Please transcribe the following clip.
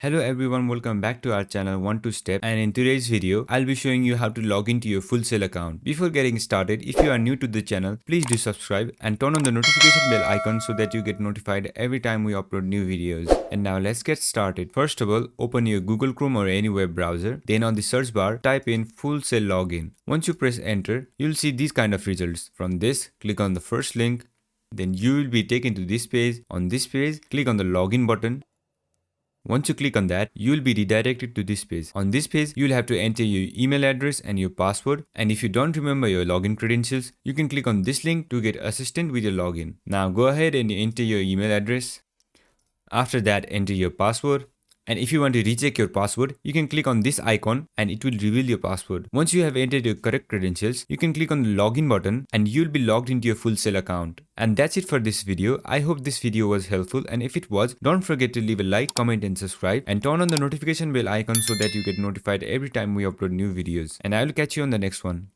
Hello everyone, welcome back to our channel 12 Step, and in today's video, I'll be showing you how to log into your full sail account. Before getting started, if you are new to the channel, please do subscribe and turn on the notification bell icon so that you get notified every time we upload new videos. And now let's get started. First of all, open your Google Chrome or any web browser. Then on the search bar, type in full sail login. Once you press enter, you'll see these kind of results. From this, click on the first link. Then you will be taken to this page. On this page, click on the login button. Once you click on that, you will be redirected to this page. On this page, you will have to enter your email address and your password. And if you don't remember your login credentials, you can click on this link to get assistance with your login. Now go ahead and enter your email address. After that, enter your password. And if you want to recheck your password, you can click on this icon and it will reveal your password. Once you have entered your correct credentials, you can click on the login button and you'll be logged into your full sail account. And that's it for this video. I hope this video was helpful, and if it was, don't forget to leave a like, comment and subscribe, and turn on the notification bell icon so that you get notified every time we upload new videos. And I will catch you on the next one.